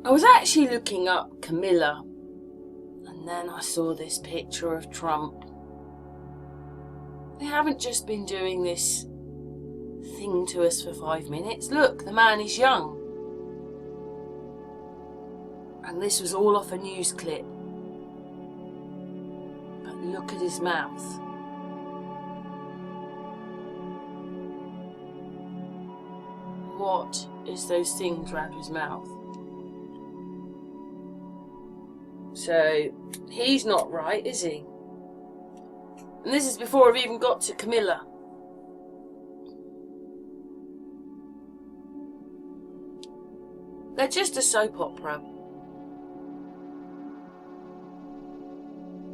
I was actually looking up Kamala, and then I saw this picture of Trump. They haven't just been doing this thing to us for 5 minutes. Look, the man is young. And this was all off a news clip. But look at his mouth. What is those things around his mouth? So, he's not right, is he? And this is before I've even got to Kamala. They're just a soap opera.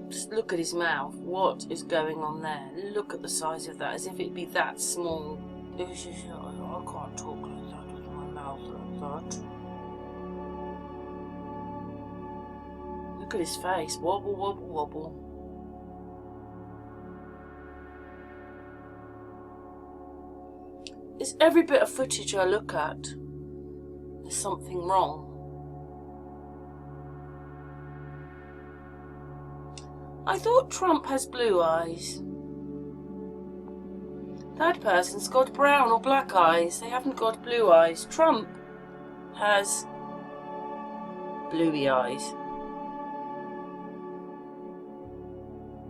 Just look at his mouth. What is going on there? Look at the size of that, as if it'd be that small. I can't talk like that with my mouth like that. Look at his face. Wobble, wobble, wobble. It's every bit of footage I look at. There's something wrong. I thought Trump has blue eyes. That person's got brown or black eyes. They haven't got blue eyes. Trump has bluey eyes.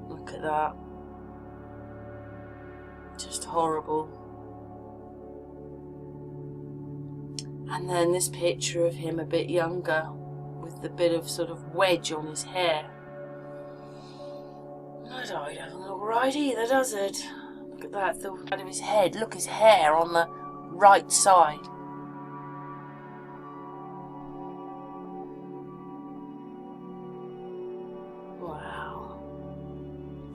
Look at that. Just horrible. And then this picture of him a bit younger, with the bit of sort of wedge on his hair. That eye doesn't look right either, does it? Look at that, the side of his head. Look, his hair on the right side. Wow.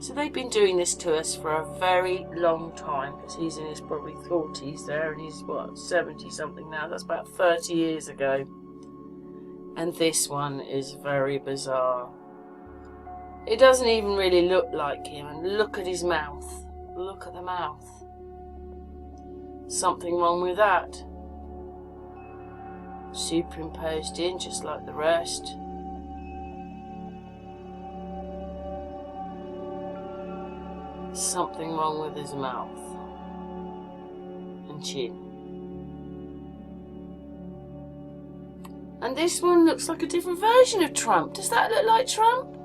So they've been doing this to us for a very long time, because he's in his probably 40s there, and he's, what, 70 something now. That's about 30 years ago. And this one is very bizarre. It doesn't even really look like him, and look at his mouth. Look at the mouth. Something wrong with that. Superimposed in just like the rest. Something wrong with his mouth and chin. And this one looks like a different version of Trump. Does that look like Trump?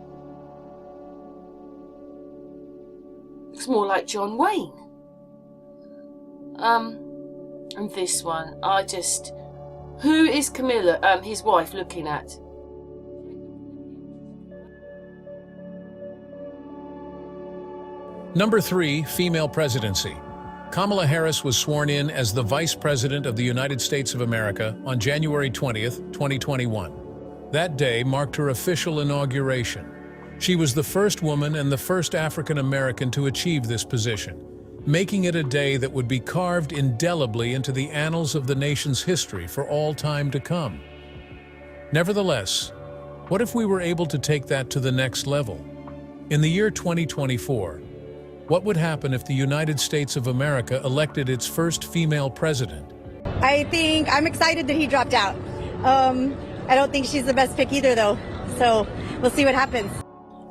Looks more like John Wayne. And this one, who is Kamala, his wife, looking at? Number 3, female presidency. Kamala Harris was sworn in as the Vice President of the United States of America on January 20th, 2021. That day marked her official inauguration. She was the first woman and the first African American to achieve this position, making it a day that would be carved indelibly into the annals of the nation's history for all time to come. Nevertheless, what if we were able to take that to the next level? In the year 2024, what would happen if the United States of America elected its first female president? I'm excited that he dropped out. I don't think she's the best pick either, though. So we'll see what happens.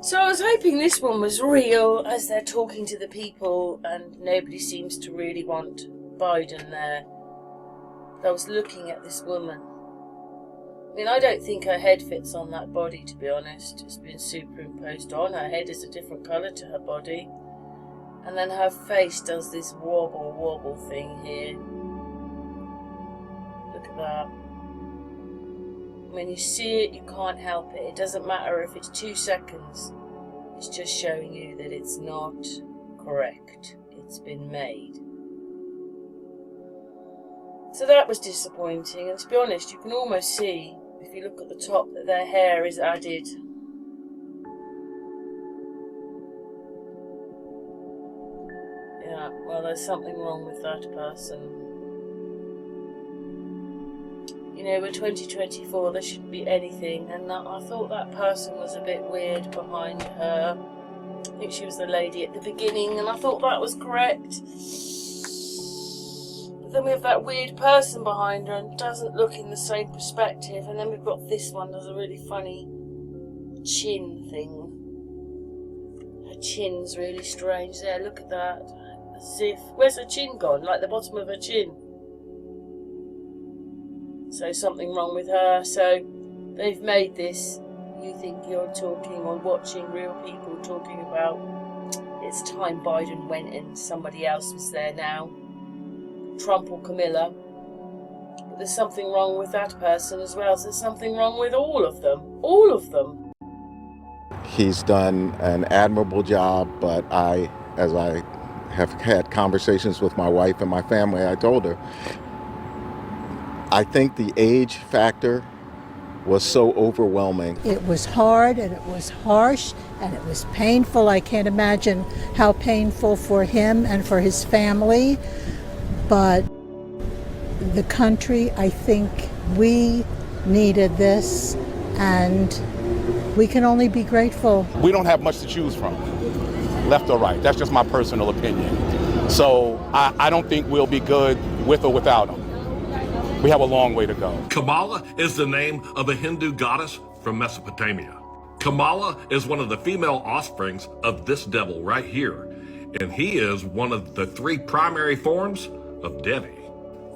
So I was hoping this one was real, as they're talking to the people and nobody seems to really want Biden there. I was looking at this woman. I mean, I don't think her head fits on that body, to be honest. It's been superimposed on. Her head is a different colour to her body. And then her face does this wobble thing here. Look at that. When you see it, you can't help it. It doesn't matter if it's 2 seconds. It's just showing you that it's not correct. It's been made. So that was disappointing. And to be honest, you can almost see, if you look at the top, that their hair is added. Yeah, well, there's something wrong with that person. You know, we're 2024, there shouldn't be anything, and I thought that person was a bit weird behind her. I think she was the lady at the beginning, and I thought that was correct. But then we have that weird person behind her and doesn't look in the same perspective. And then we've got this one, does a really funny chin thing. Her chin's really strange there, look at that. As if, where's her chin gone? Like the bottom of her chin. So something wrong with her. So they've made this. You think you're talking or watching real people talking about it's time Biden went and somebody else was there now. Trump or Kamala. But there's something wrong with that person as well. So there's something wrong with all of them. All of them. He's done an admirable job, but as I have had conversations with my wife and my family, I told her, I think the age factor was so overwhelming. It was hard and it was harsh and it was painful. I can't imagine how painful for him and for his family. But the country, I think we needed this, and we can only be grateful. We don't have much to choose from, left or right. That's just my personal opinion. So I don't think we'll be good with or without him. We have a long way to go. Kamala is the name of a Hindu goddess from Mesopotamia. Kamala is one of the female offsprings of this devil right here, and he is one of the three primary forms of Devi.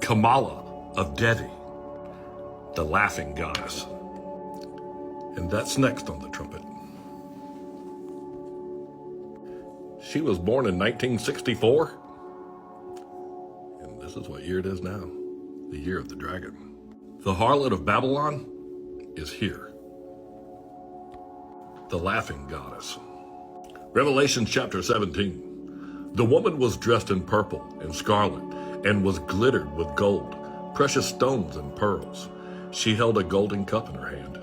Kamala of Devi, the laughing goddess. And that's next on the trumpet. She was born in 1964, and this is what year it is now. The year of the dragon. The harlot of Babylon is here. The laughing goddess. Revelation chapter 17. The woman was dressed in purple and scarlet and was glittered with gold, precious stones and pearls. She held a golden cup in her hand,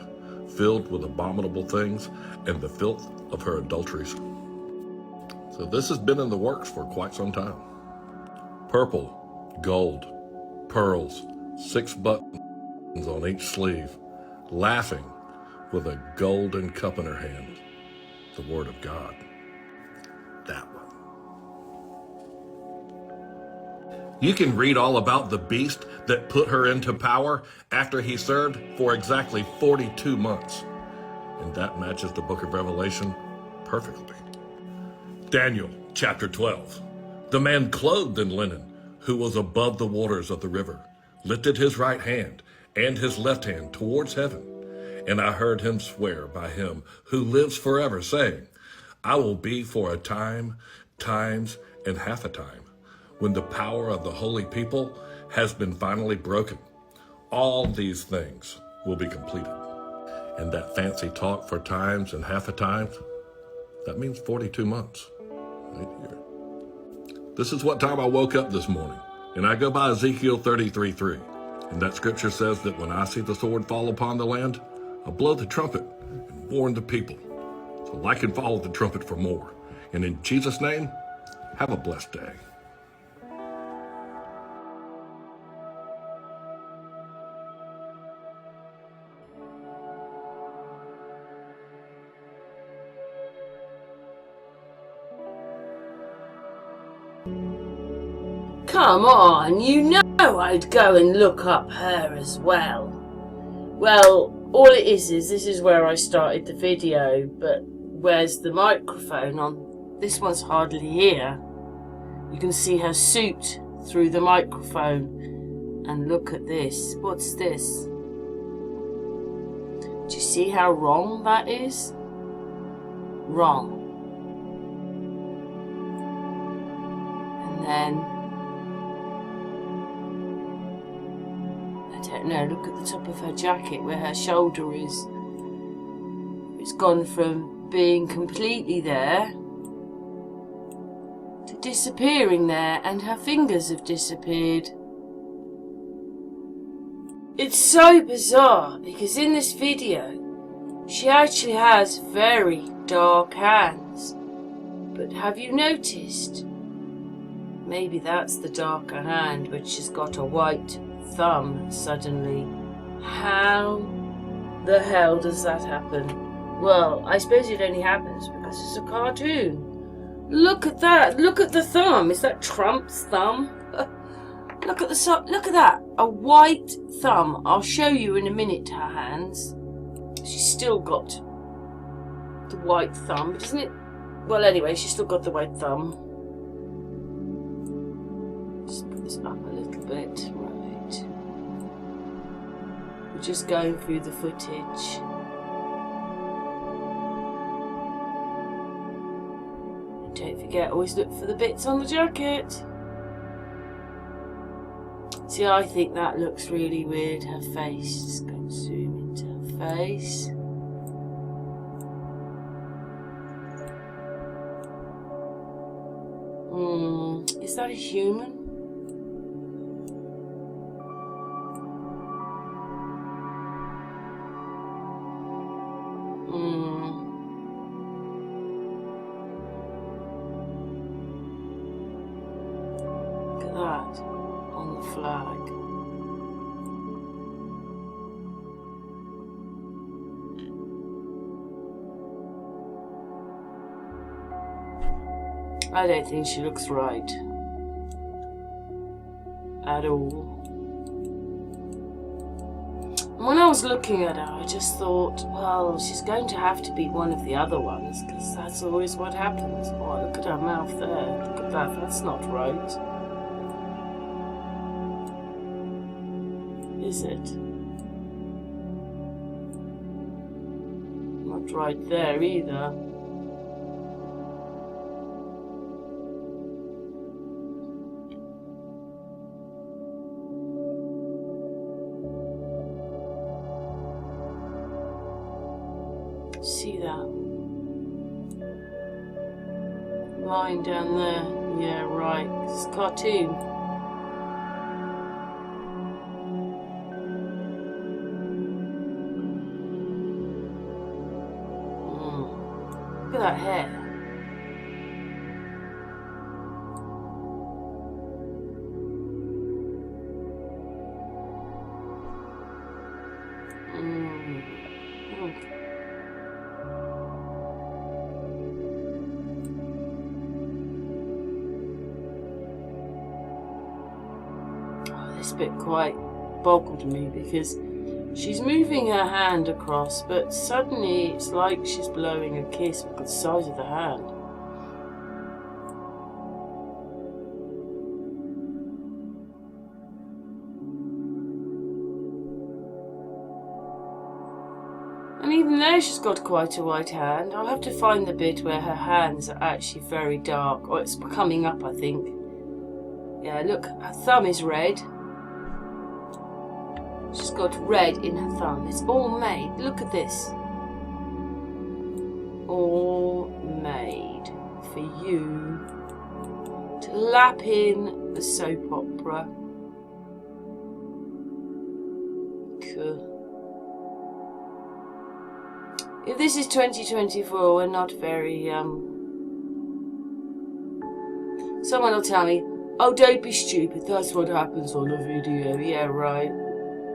filled with abominable things and the filth of her adulteries. So this has been in the works for quite some time. Purple, gold, pearls, 6 buttons on each sleeve, laughing with a golden cup in her hand, the word of God. That one. You can read all about the beast that put her into power after he served for exactly 42 months. And that matches the book of Revelation perfectly. Daniel chapter 12. The man clothed in linen, who was above the waters of the river, lifted his right hand and his left hand towards heaven. And I heard him swear by him who lives forever, saying, I will be for a time, times, and half a time, when the power of the holy people has been finally broken. All these things will be completed. And that fancy talk for times and half a time, that means 42 months. Right here. This is what time I woke up this morning, and I go by Ezekiel 33:3. And that scripture says that when I see the sword fall upon the land, I'll blow the trumpet and warn the people. So like and follow the trumpet for more. And in Jesus' name, have a blessed day. Come on, you know I'd go and look up her as well. Well, all it is this is where I started the video, but where's the microphone on? This one's hardly here. You can see her suit through the microphone. And look at this. What's this? Do you see how wrong that is? Wrong. And then I don't know, look at the top of her jacket where her shoulder is. It's gone from being completely there to disappearing there, and her fingers have disappeared. It's so bizarre because in this video she actually has very dark hands. But have you noticed? Maybe that's the darker hand which has got a white thumb suddenly. How the hell does that happen? Well, I suppose it only happens because it's a cartoon. Look at that. Look at the thumb. Is that Trump's thumb? Look at the look at that. A white thumb. I'll show you in a minute her hands. She's still got the white thumb, but isn't it? Well, anyway, she's still got the white thumb. Just put this up a little bit. Right. We're just going through the footage. And don't forget, always look for the bits on the jacket. See, I think that looks really weird, her face. Just go and zoom into her face. Is that a human? Look at that on the flag. I don't think she looks right at all. And when I was looking at her, I just thought, well, she's going to have to be one of the other ones, because that's always what happens. Oh, look at her mouth there. Look at that. That's not right. Is it? Not right there either. See that line down there? Yeah, right. It's a cartoon. Look at that hair. This bit quite boggled me because she's moving her hand across, but suddenly it's like she's blowing a kiss with the size of the hand. And even there she's got quite a white hand. I'll have to find the bit where her hands are actually very dark. Or it's coming up, I think. Yeah, look, her thumb is red. She's got red in her thumb. It's all made. Look at this. All made for you to lap in the soap opera. Cool. If this is 2024, we're not very, Someone will tell me, oh, don't be stupid, that's what happens on a video. Yeah, right.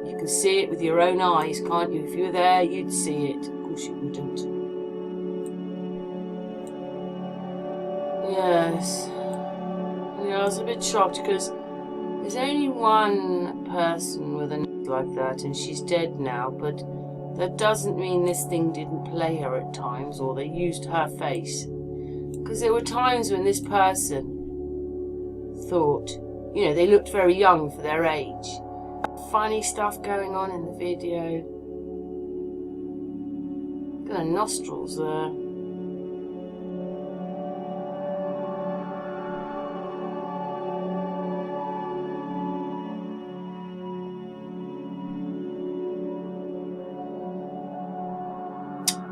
You can see it with your own eyes, can't you? If you were there, you'd see it. Of course you wouldn't. Yes. Yeah, I was a bit shocked because there's only one person with a neck like that and she's dead now, but that doesn't mean this thing didn't play her at times or they used her face. Because there were times when this person thought, you know, they looked very young for their age. Funny stuff going on in the video. Look at her nostrils there.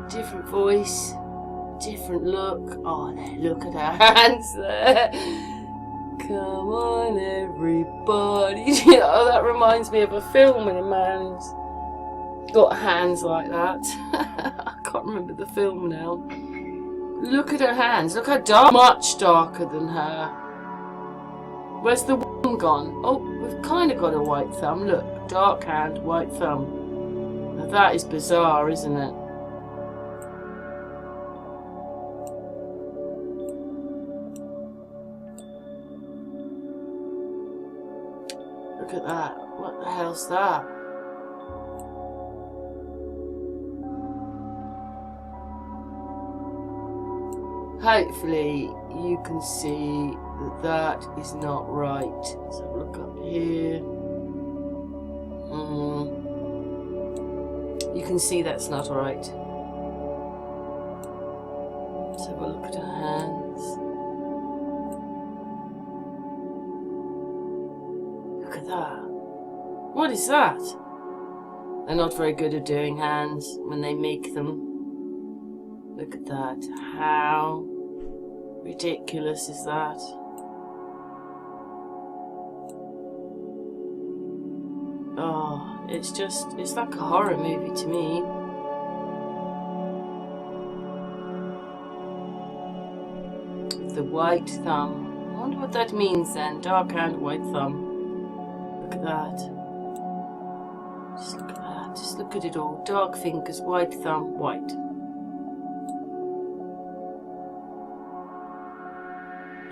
Different voice, different look. Oh, there, look at her hands there. Come on, everybody. Oh, that reminds me of a film when a man's got hands like that. I can't remember the film now. Look at her hands. Look how dark. Much darker than her. Where's the one gone? Oh, we've kind of got a white thumb. Look, dark hand, white thumb. Now that is bizarre, isn't it? Look at that. What the hell's that? Hopefully you can see that that is not right. Let's have a look up here. You can see that's not right. Let's have a look at her hands. Look at that. What is that? They're not very good at doing hands when they make them. Look at that. How ridiculous is that? Oh, it's like a horror movie to me. The white thumb. I wonder what that means then. Dark hand, white thumb. Look at that. Just look at that. Just look at it all. Dark fingers, white thumb, white.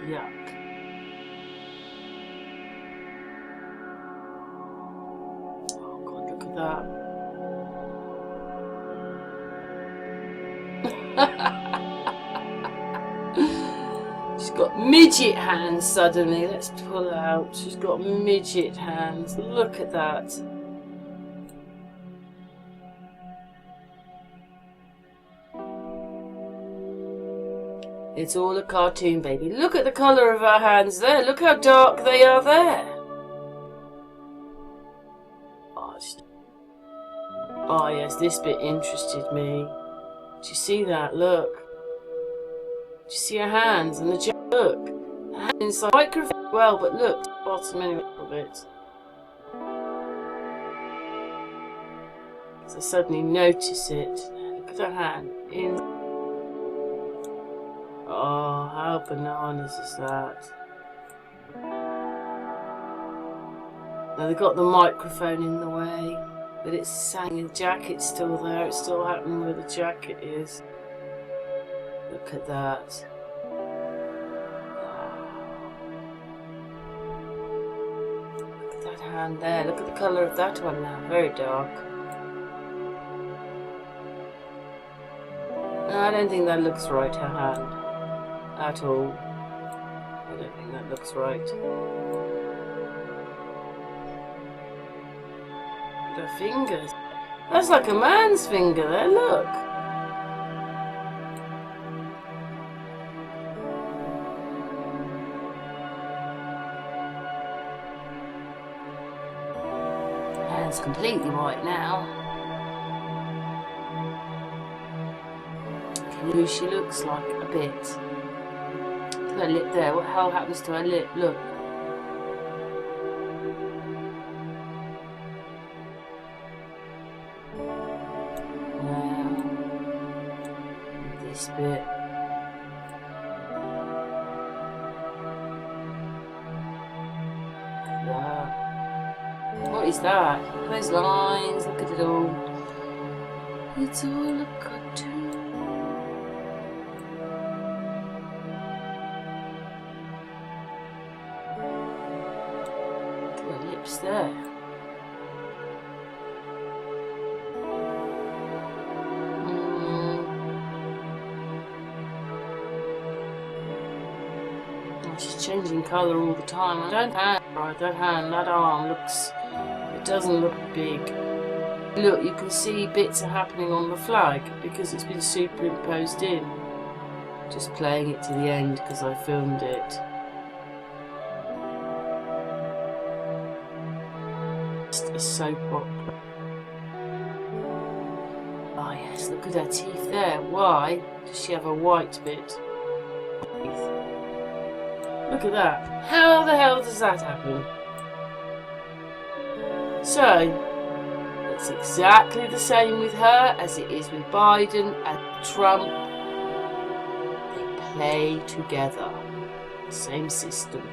Yuck. Oh God, look at that. She's got midget hands suddenly. Let's pull out. She's got midget hands. Look at that. It's all a cartoon, baby. Look at the colour of her hands there. Look how dark they are there. Oh, yes, this bit interested me. Do you see that? Look. Do you see her hands and the look? The hand inside the microphone well, but look, bottom anyway a little bit. Because I suddenly notice it. Look at her hand. Oh, how bananas is that? Now they've got the microphone in the way, but it's saying the jacket's still there. It's still happening where the jacket is. Look at that. Look at that hand there. Look at the colour of that one now. Very dark. No, I don't think that looks right, her hand. At all. I don't think that looks right. Look at her fingers. That's like a man's finger there, look. Hand's completely white now. Can you see who she looks like a bit? Her lip there. What the hell happens to her lip? Look. Wow. This bit. That. What is that? Those lines. Look at it all. It's all a cartoon. There. Oh, she's changing colour all the time. I don't hand, right? That hand, that arm looks. It doesn't look big. Look, you can see bits are happening on the flag because it's been superimposed in. Just playing it to the end because I filmed it. A soap opera. Oh yes, look at her teeth there. Why does she have a white bit? Look at that. How the hell does that happen? So, it's exactly the same with her as it is with Biden and Trump. They play together. Same system.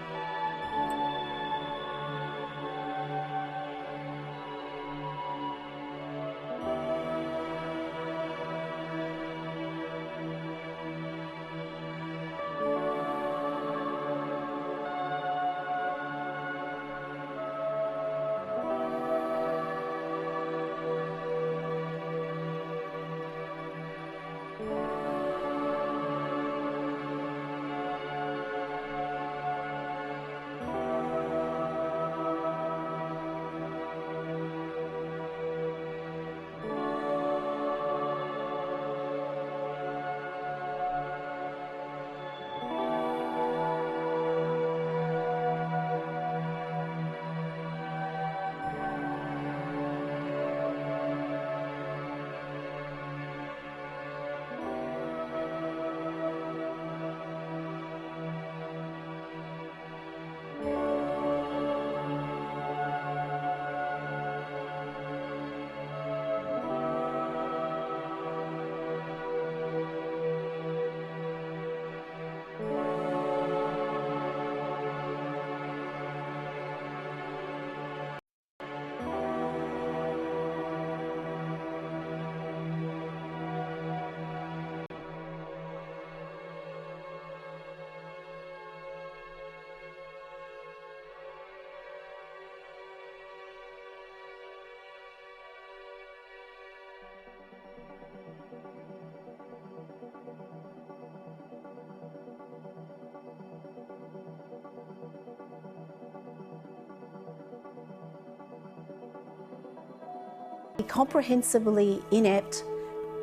comprehensively inept,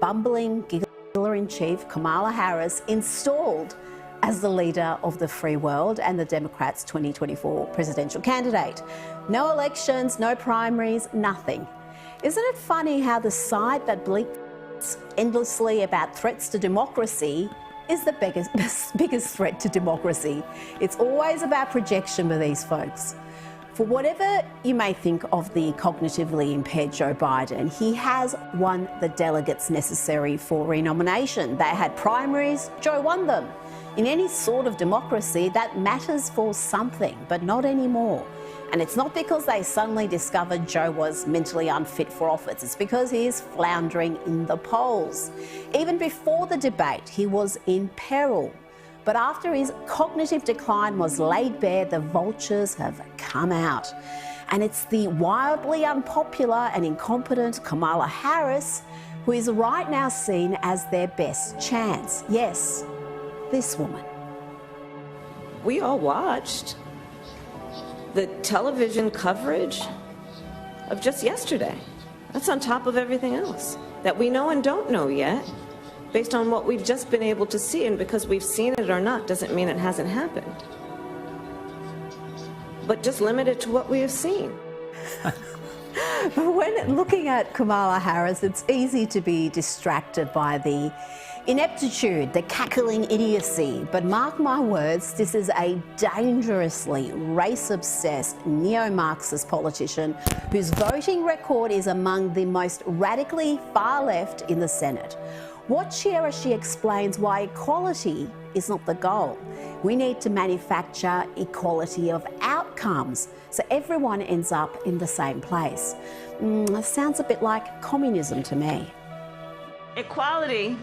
bumbling giggler-in-chief Kamala Harris installed as the leader of the free world and the Democrats' 2024 presidential candidate. No elections, no primaries, nothing. Isn't it funny how the side that bleats endlessly about threats to democracy is the biggest threat to democracy? It's always about projection with these folks. For whatever you may think of the cognitively impaired Joe Biden, he has won the delegates necessary for renomination. They had primaries, Joe won them. In any sort of democracy, that matters for something, but not anymore. And it's not because they suddenly discovered Joe was mentally unfit for office. It's because he is floundering in the polls. Even before the debate, he was in peril. But after his cognitive decline was laid bare, the vultures have come out. And it's the wildly unpopular and incompetent Kamala Harris who is right now seen as their best chance. Yes, this woman. We all watched the television coverage of just yesterday. That's on top of everything else that we know and don't know yet, based on what we've just been able to see. And because we've seen it or not doesn't mean it hasn't happened, but just limited to what we have seen. When looking at Kamala Harris, it's easy to be distracted by the ineptitude, the cackling idiocy. But mark my words, this is a dangerously race-obsessed neo-Marxist politician whose voting record is among the most radically far left in the Senate. Watch here as she explains why equality is not the goal. We need to manufacture equality of outcomes so everyone ends up in the same place. Sounds a bit like communism to me. Equality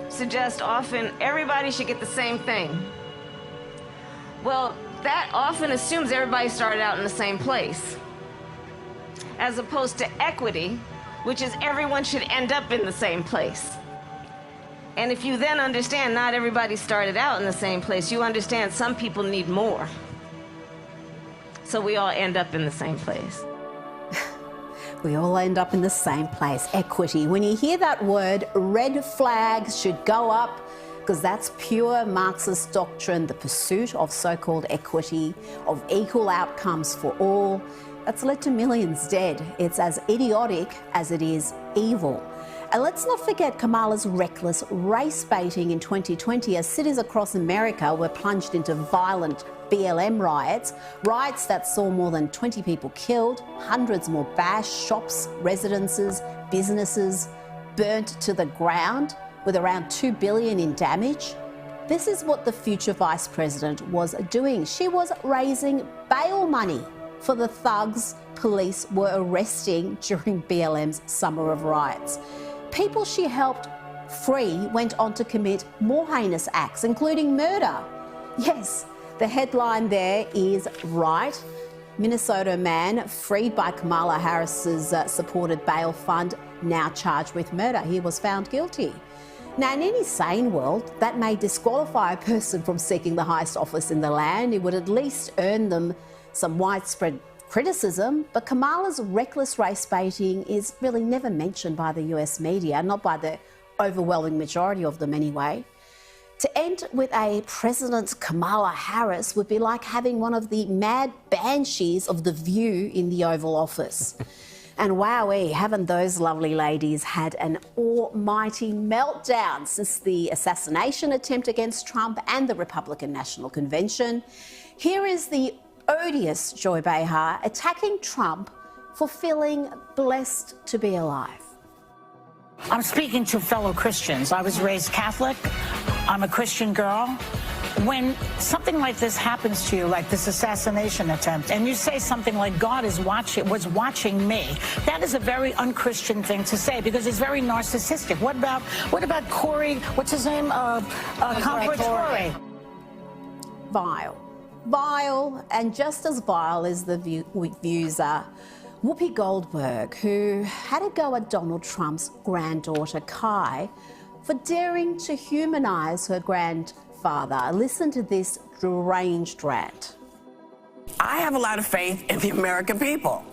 suggests often everybody should get the same thing. Well, that often assumes everybody started out in the same place, as opposed to equity, which is everyone should end up in the same place. And if you then understand not everybody started out in the same place, you understand some people need more. So we all end up in the same place. We all end up in the same place, equity. When you hear that word, red flags should go up, because that's pure Marxist doctrine, the pursuit of so-called equity, of equal outcomes for all. That's led to millions dead. It's as idiotic as it is evil. And let's not forget Kamala's reckless race baiting in 2020 as cities across America were plunged into violent BLM riots that saw more than 20 people killed, hundreds more bashed, shops, residences, businesses burnt to the ground with around $2 billion in damage. This is what the future vice president was doing. She was raising bail money for the thugs police were arresting during BLM's summer of riots. People she helped free went on to commit more heinous acts, including murder. Yes, the headline there is right. Minnesota man freed by Kamala Harris's supported bail fund, now charged with murder. He was found guilty. Now, in any sane world, that may disqualify a person from seeking the highest office in the land. It would at least earn them some widespread criticism, but Kamala's reckless race baiting is really never mentioned by the US media, not by the overwhelming majority of them anyway. To end with a President Kamala Harris would be like having one of the mad banshees of The View in the Oval Office. And wowee, haven't those lovely ladies had an almighty meltdown since the assassination attempt against Trump and the Republican National Convention. Here is the odious Joy Behar attacking Trump for feeling blessed to be alive. I'm speaking to fellow Christians. I was raised Catholic. I'm a Christian girl. When something like this happens to you, like this assassination attempt, and you say something like God was watching me, that is a very unchristian thing to say because it's very narcissistic. What about Corey? What's his name? Corey. Vile, and just as vile as the views are Whoopi Goldberg, who had a go at Donald Trump's granddaughter Kai for daring to humanize her grandfather. Listen to this deranged rant. I have a lot of faith in the American people.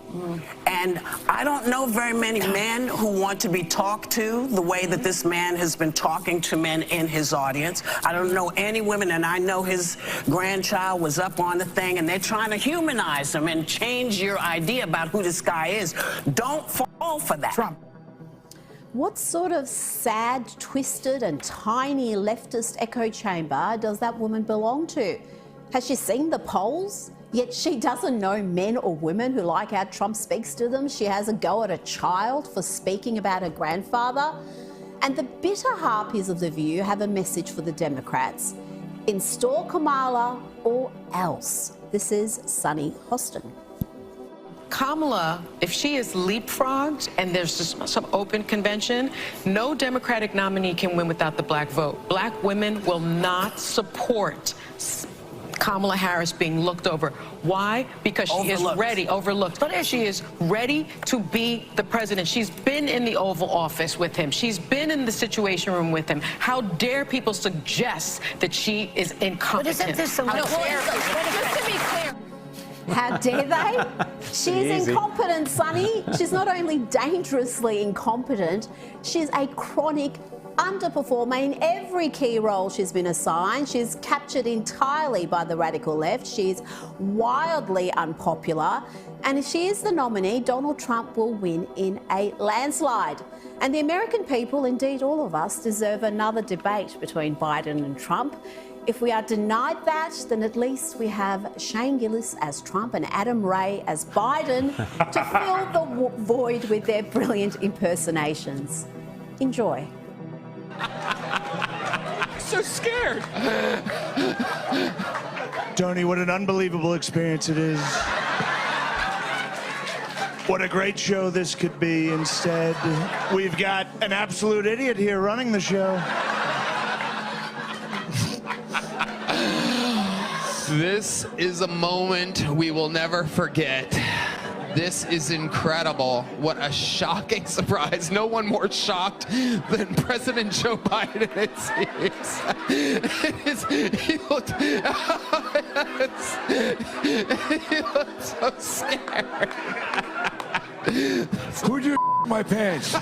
And I don't know very many men who want to be talked to the way that this man has been talking to men in his audience. I don't know any women, and I know his grandchild was up on the thing, and they're trying to humanize him and change your idea about who this guy is. Don't fall for that. Trump. What sort of sad, twisted and tiny leftist echo chamber does that woman belong to? Has she seen the polls? Yet she doesn't know men or women who like how Trump speaks to them. She has a go at a child for speaking about her grandfather. And the bitter harpies of The View have a message for the Democrats. Install Kamala or else. This is Sunny Hostin. Kamala, if she is leapfrogged and there's just some open convention, no Democratic nominee can win without the black vote. Black women will not support Kamala Harris being looked over. Why? Because she is ready, overlooked. But she is ready to be the president. She's been in the Oval Office with him. She's been in the Situation Room with him. How dare people suggest that she is incompetent? But isn't this a little Just to be clear. How dare they? She's incompetent, Sonny. She's not only dangerously incompetent, she's a chronic underperformer in every key role she's been assigned. She's captured entirely by the radical left. She's wildly unpopular. And if she is the nominee, Donald Trump will win in a landslide. And the American people, indeed all of us, deserve another debate between Biden and Trump. If we are denied that, then at least we have Shane Gillis as Trump and Adam Ray as Biden to fill the void with their brilliant impersonations. Enjoy. So scared. Tony, what an unbelievable experience it is. What a great show this could be. Instead, we've got an absolute idiot here running the show. This is a moment we will never forget. This is incredible. What a shocking surprise. No one more shocked than President Joe Biden, it seems. He looked so scared. Who'd you my pants?